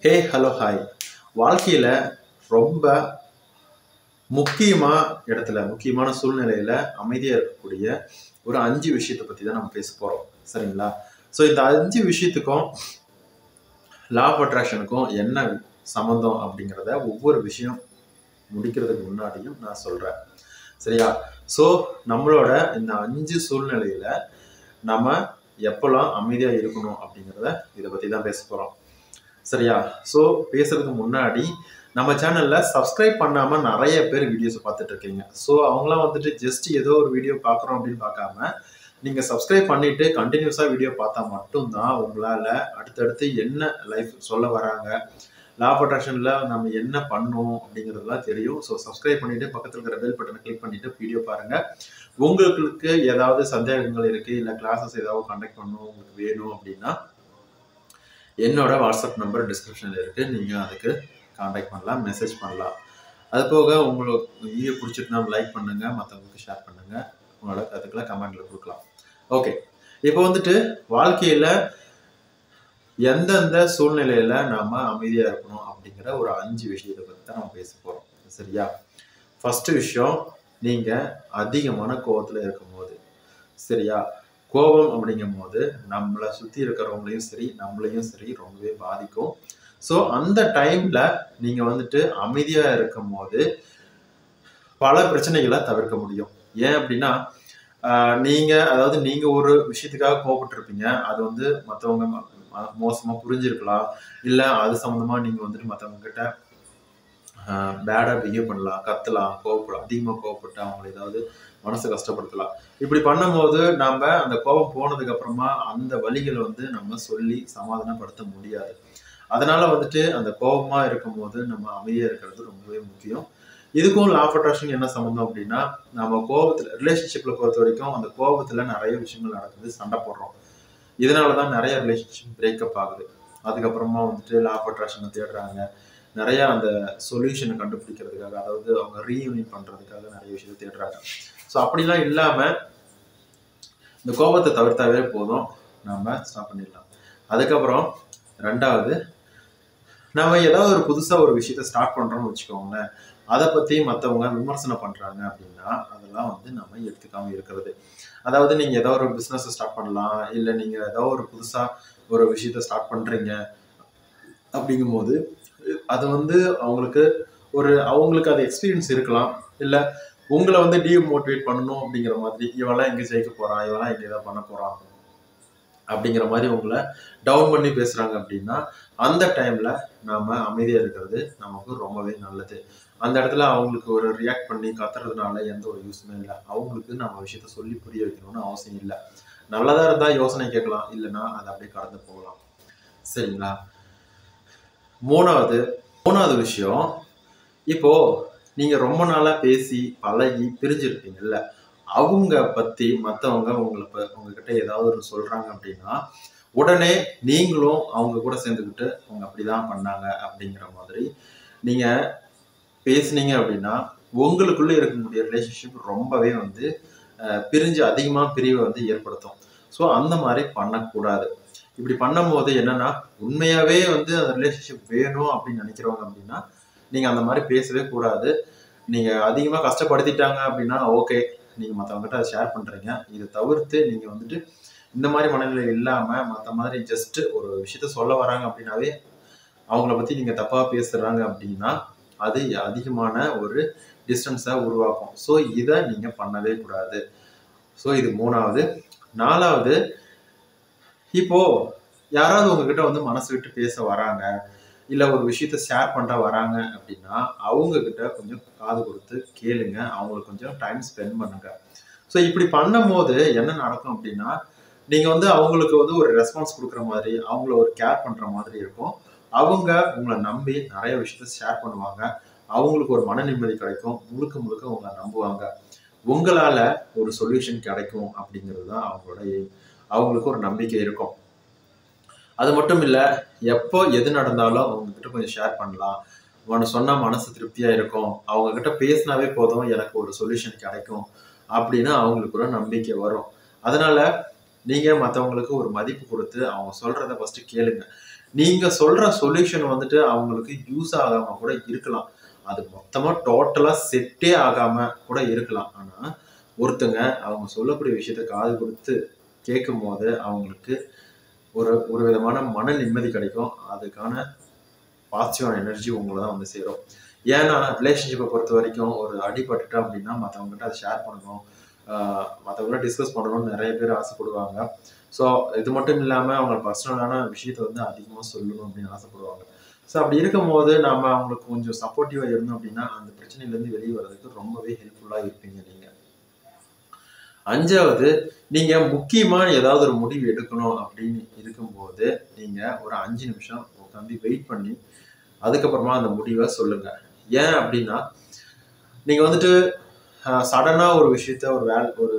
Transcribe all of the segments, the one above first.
Hey hello hi. வாழ்க்கையில் ரொம்ப முக்கியமான சூழ்நிலையில் அமைதியாக இருக்கக்கூடிய ஒரு 5 விஷயத்தை பற்றி தான் நம்ம பேச போகிறோம். சரிங்களா? ஸோ இந்த 5 விஷயத்துக்கும் லா ஆஃப் அட்ராக்ஷனுக்கும் என்ன சம்மந்தம் அப்படிங்கிறத ஒவ்வொரு விஷயம் முடிக்கிறதுக்கு முன்னாடியும் நான் சொல்கிறேன். சரியா? ஸோ நம்மளோட இந்த 5 சூழ்நிலையில் நம்ம எப்போல்லாம் அமைதியாக இருக்கணும் அப்படிங்கிறத இதை பற்றி தான் பேச போகிறோம். சரியா? ஸோ பேசுறதுக்கு முன்னாடி நம்ம சேனலில் சப்ஸ்கிரைப் பண்ணாமல் நிறைய பேர் வீடியோஸை பார்த்துட்டு இருக்கீங்க. ஸோ அவங்களாம் வந்துட்டு ஜஸ்ட் ஏதோ ஒரு வீடியோ பார்க்குறோம் அப்படின்னு பார்க்காம நீங்கள் சப்ஸ்கிரைப் பண்ணிவிட்டு கண்டினியூஸாக வீடியோ பார்த்தா மட்டும்தான் உங்களால் அடுத்தடுத்து என்ன லைஃப் சொல்ல வராங்க, லா ஆஃப் அட்ராக்ஷனில் நம்ம என்ன பண்ணணும் அப்படிங்கிறதுலாம் தெரியும். ஸோ சப்ஸ்கிரைப் பண்ணிவிட்டு பக்கத்தில் இருக்கிற பெல் பட்டனை கிளிக் பண்ணிவிட்டு வீடியோ பாருங்கள். உங்களுக்கு ஏதாவது சந்தேகங்கள் இருக்குது, இல்லை கிளாஸஸ் ஏதாவது கண்டக்ட் பண்ணணும் உங்களுக்கு வேணும் அப்படின்னா என்னோட வாட்ஸ்அப் நம்பர் டிஸ்கிரிப்ஷனில் இருக்குது. நீங்கள் அதுக்கு காண்டாக்ட் பண்ணலாம், மெசேஜ் பண்ணலாம். அது போக உங்களுக்கு வீடியோ பிடிச்சிட்டுனா லைக் பண்ணுங்கள், மற்றவங்களுக்கு ஷேர் பண்ணுங்கள், உங்களோட கருத்துக்களை கமெண்டில் கொடுக்கலாம். ஓகே, இப்போ வந்துட்டு வாழ்க்கையில் எந்தெந்த சூழ்நிலையில் நாம் அமைதியாக இருக்கணும் அப்படிங்கிற ஒரு 5 விஷயத்தை பற்றி தான் நம்ம பேச போகிறோம். சரியா? ஃபஸ்ட்டு விஷயம், நீங்கள் அதிகமான கோபத்தில் இருக்கும்போது. சரியா? கோபம் அப்படிங்கும் போது நம்மளை சுற்றி இருக்கிறவங்களையும் சரி நம்மளையும் சரி ரொம்பவே பாதிக்கும். ஸோ அந்த டைமில் நீங்கள் வந்துட்டு அமைதியாக இருக்கும் போது பல பிரச்சனைகளை தவிர்க்க முடியும். ஏன் அப்படின்னா நீங்கள் ஒரு விஷயத்துக்காக கோபப்பட்டிருப்பீங்க. அது வந்து மற்றவங்க மோசமாக புரிஞ்சிருக்கலாம், இல்லை அது சம்மந்தமாக நீங்கள் வந்துட்டு மற்றவங்க கிட்ட பேடாக பிஹேவ் பண்ணலாம், கத்தலாம், அதிகமாக கோவப்பட்டு அவங்களை ஏதாவது மனசை கஷ்டப்படுத்தலாம். இப்படி பண்ணும்போது நாம் அந்த கோபம் போனதுக்கு அப்புறமா அந்த வலிகளை வந்து நம்ம சொல்லி சமாதானப்படுத்த முடியாது. அதனால வந்துட்டு அந்த கோபமாக இருக்கும்போது நம்ம அமைதியாக இருக்கிறது ரொம்பவே முக்கியம். இதுக்கும் லா ஆஃப் அட்ராக்ஷன் என்ன சம்மந்தம் அப்படின்னா, நம்ம கோபத்தில் ரிலேஷன்ஷிப்பில் பொறுத்த வரைக்கும் அந்த கோபத்தில் நிறைய விஷயங்கள் நடக்குது, சண்டை போடுறோம். இதனால தான் நிறைய ரிலேஷன்ஷிப் பிரேக்கப் ஆகுது. அதுக்கப்புறமா வந்துட்டு லா ஆஃப் அட்ராக்ஷனை தேடுறாங்க, நிறையா அந்த சொல்யூஷனை கண்டுபிடிக்கிறதுக்காக, அதாவது அவங்க ரீயூனியன் பண்ணுறதுக்காக நிறைய விஷயத்தை தேடுறாங்க. ஸோ அப்படிலாம் இல்லாமல் இந்த கோபத்தை தவிர்த்தாவே போதும், நாம் ஸ்டாப் பண்ணிடலாம். அதுக்கப்புறம் ரெண்டாவது, நம்ம ஏதாவது ஒரு புதுசாக ஒரு விஷயத்த ஸ்டார்ட் பண்ணுறோம்னு வச்சுக்கோங்களேன், அதை பற்றி மற்றவங்க விமர்சனம் பண்ணுறாங்க அப்படின்னா அதெல்லாம் வந்து நம்ம எடுத்துக்காமல் இருக்கிறது. அதாவது நீங்கள் ஏதோ ஒரு பிஸ்னஸை ஸ்டார்ட் பண்ணலாம், இல்லை நீங்கள் ஏதோ ஒரு புதுசாக ஒரு விஷயத்த ஸ்டார்ட் பண்ணுறீங்க அப்படிங்கும்போது அது வந்து அவங்களுக்கு அது எக்ஸ்பீரியன்ஸ் இருக்கலாம், இல்லை உங்களை வந்து டீமோட்டிவேட் பண்ணணும் அப்படிங்கிற மாதிரி, இவெல்லாம் எங்கே ஜெயிக்க போகிறான், இவெல்லாம் எங்கே எதாவது பண்ண போகிறான் அப்படிங்கிற மாதிரி உங்களை டவுன் பண்ணி பேசுகிறாங்க அப்படின்னா அந்த டைமில் நாம் அமைதியாக இருக்கிறது நமக்கு ரொம்பவே நல்லது. அந்த இடத்துல அவங்களுக்கு ஒரு ரியாக்ட் பண்ணி கத்துறதுனால எந்த ஒரு யூஸுமே இல்லை. அவங்களுக்கு நம்ம விஷயத்த சொல்லி புரிய வைக்கணும்னு அவசியம் இல்லை. நல்லதாக இருந்தால் யோசனை கேட்கலாம், இல்லைன்னா அதை அப்படியே கடந்து போகலாம். சரிங்களா? மூணாவது விஷயம், இப்போ நீங்க ரொம்ப நாளா பேசி பழகி பிரிஞ்சிருப்பீங்கல்ல, அவங்க பத்தி மற்றவங்க உங்ககிட்ட ஏதாவது ஒரு சொல்றாங்க அப்படின்னா உடனே நீங்களும் அவங்க கூட சேர்ந்துக்கிட்டு அவங்க அப்படிதான் பண்ணாங்க அப்படிங்கிற மாதிரி நீங்க பேசுனீங்க அப்படின்னா உங்களுக்குள்ள இருக்கக்கூடிய ரிலேஷன்ஷிப் ரொம்பவே வந்து அதிகமா பிரிவை வந்து ஏற்படுத்தும். ஸோ அந்த மாதிரி பண்ணக்கூடாது. இப்படி பண்ணும் போது என்னன்னா, உண்மையாவே வந்து அந்த ரிலேஷன்ஷிப் வேணும் அப்படின்னு நினைக்கிறவங்க அப்படின்னா நீங்க அந்த மாதிரி பேசவே கூடாது. நீங்க அதிகமா கஷ்டப்படுத்திட்டாங்க அப்படின்னா ஓகே, நீங்க மற்றவங்ககிட்ட அதை ஷேர் பண்றீங்க. இதை தவிர்த்து நீங்க வந்துட்டு இந்த மாதிரி மனநிலை இல்லாம மற்ற மாதிரி ஜஸ்ட் ஒரு விஷயத்த சொல்ல வராங்க அப்படின்னாவே அவங்கள பத்தி நீங்க தப்பா பேசுறாங்க அப்படின்னா அது அதிகமான ஒரு டிஸ்டன்ஸை உருவாக்கும். ஸோ இதை நீங்க பண்ணவே கூடாது. ஸோ இது 3வது. 4வது, இப்போ யாராவது உங்ககிட்ட வந்து மனசு விட்டு பேச வராங்க, இல்லை ஒரு விஷயத்த ஷேர் பண்ண வராங்க அப்படின்னா அவங்க கிட்ட கொஞ்சம் காது கொடுத்து கேளுங்க, அவங்களுக்கு கொஞ்சம் டைம் ஸ்பெண்ட் பண்ணுங்க. ஸோ இப்படி பண்ணும் போது என்ன நடக்கும் அப்படின்னா, நீங்க வந்து அவங்களுக்கு வந்து ஒரு ரெஸ்பான்ஸ் கொடுக்குற மாதிரி, அவங்கள ஒரு கேர் பண்ற மாதிரி இருக்கும். அவங்க உங்களை நம்பி நிறைய விஷயத்த ஷேர் பண்ணுவாங்க. அவங்களுக்கு ஒரு மன நிம்மதி கிடைக்கும். முழுக்க உங்களை நம்புவாங்க. உங்களால ஒரு சொல்யூஷன் கிடைக்கும் அப்படிங்கிறது தான் அவங்களோட எய்ம். அவங்களுக்கு ஒரு நம்பிக்கை இருக்கும். அது மட்டும் இல்லை, எப்போ எது நடந்தாலும் அவங்ககிட்ட கொஞ்சம் ஷேர் பண்ணலாம், சொன்னால் மனசு திருப்தியாக இருக்கும், அவங்கக்கிட்ட பேசினாவே போதும் எனக்கு ஒரு சொல்யூஷன் கிடைக்கும் அப்படின்னு அவங்களுக்கு ஒரு நம்பிக்கை வரும். அதனால நீங்கள் மற்றவங்களுக்கு ஒரு மதிப்பு கொடுத்து அவங்க சொல்கிறத ஃபஸ்ட்டு கேளுங்க. நீங்க சொல்ற சொல்யூஷன் வந்துட்டு அவங்களுக்கு யூஸ் ஆகாம கூட இருக்கலாம். அது மொத்தமா டோட்டலா செட்டே ஆகாம கூட இருக்கலாம். ஆனா ஒருத்தங்க அவங்க சொல்லக்கூடிய விஷயத்த காது கொடுத்து கேட்கும்போது அவங்களுக்கு ஒரு ஒரு விதமான மன நிம்மதி கிடைக்கும். அதுக்கான பாசிட்டிவான எனர்ஜி உங்களை தான் வந்து சேரும். ஏன்னா ரிலேஷன்ஷிப்பை பொறுத்த வரைக்கும் ஒரு அடிபட்டுட்டா அப்படின்னா மற்றவங்ககிட்ட அதை ஷேர் பண்ணணும், மற்றவங்களாம் டிஸ்கஸ் பண்ணணும்னு நிறைய பேர் ஆசைப்படுவாங்க. ஸோ இது மட்டும் இல்லாமல் அவங்க பர்சனலான விஷயத்தை வந்து அதிகமாக சொல்லணும் அப்படின்னு ஆசைப்படுவாங்க. ஸோ அப்படி இருக்கும்போது நம்ம அவங்களுக்கு கொஞ்சம் சப்போர்ட்டிவாக இருந்தோம் அப்படின்னா அந்த பிரச்சனையிலேருந்து வெளியே வர்றதுக்கு ரொம்பவே ஹெல்ப்ஃபுல்லாக இருப்பீங்க நீங்கள். 5வது, நீங்க முக்கியமான ஏதாவது ஒரு முடிவு எடுக்கணும் அப்படின்னு இருக்கும்போது நீங்க ஒரு 5 நிமிஷம் உட்காந்து வெயிட் பண்ணி அதுக்கப்புறமா அந்த முடிவை சொல்லுங்க. ஏன் அப்படின்னா நீங்க வந்துட்டு சடனா ஒரு விஷயத்த ஒரு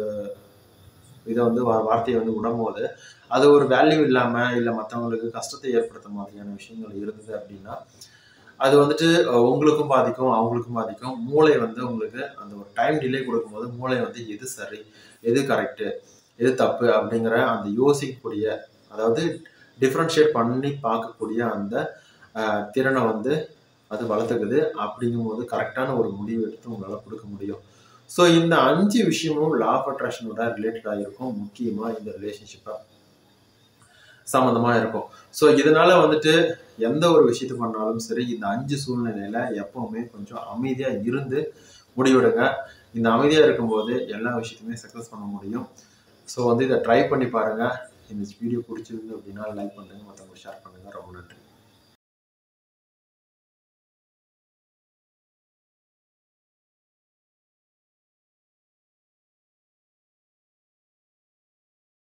இதை வந்து வார்த்தையை வந்து விடும்போது அது ஒரு வேல்யூ இல்லாம இல்லை மற்றவங்களுக்கு கஷ்டத்தை ஏற்படுத்த மாதிரியான விஷயங்கள் இருந்தது அப்படின்னா அது வந்துட்டு உங்களுக்கும் பாதிக்கும், அவங்களுக்கும் பாதிக்கும். மூளை வந்து உங்களுக்கு அந்த ஒரு டைம் டிலே கொடுக்கும்போது மூளை வந்து எது சரி, எது கரெக்டு, எது தப்பு அப்படிங்கிற அந்த யோசிக்கக்கூடிய, அதாவது டிஃப்ரென்ஷியேட் பண்ணி பார்க்கக்கூடிய அந்த திறனை வந்து அது வளர்த்துக்குது. அப்படிங்கும்போது கரெக்டான ஒரு முடிவு எடுத்து உங்களால் கொடுக்க முடியும். ஸோ இந்த 5 விஷயமும் லா ஆஃப் அட்ராக்ஷனோட ரிலேட்டடாக இருக்கும், முக்கியமாக இந்த ரிலேஷன்ஷிப்பை சம்மந்தமாக இருக்கும். ஸோ இதனால வந்துட்டு எந்த ஒரு விஷயத்தை பண்ணாலும் சரி இந்த 5 சூழ்நிலையில எப்பவுமே கொஞ்சம் அமைதியாக இருந்து முடிவெடுங்க. இந்த அமைதியாக இருக்கும்போது எல்லா விஷயத்தையுமே சக்ஸஸ் பண்ண முடியும். ஸோ வந்து இதை ட்ரை பண்ணி பாருங்கள். இந்த வீடியோ பிடிச்சிருந்து அப்படின்னா லைக் பண்ணுங்கள், மற்றவங்க ஷேர் பண்ணுங்கள். ரொம்ப நன்றி.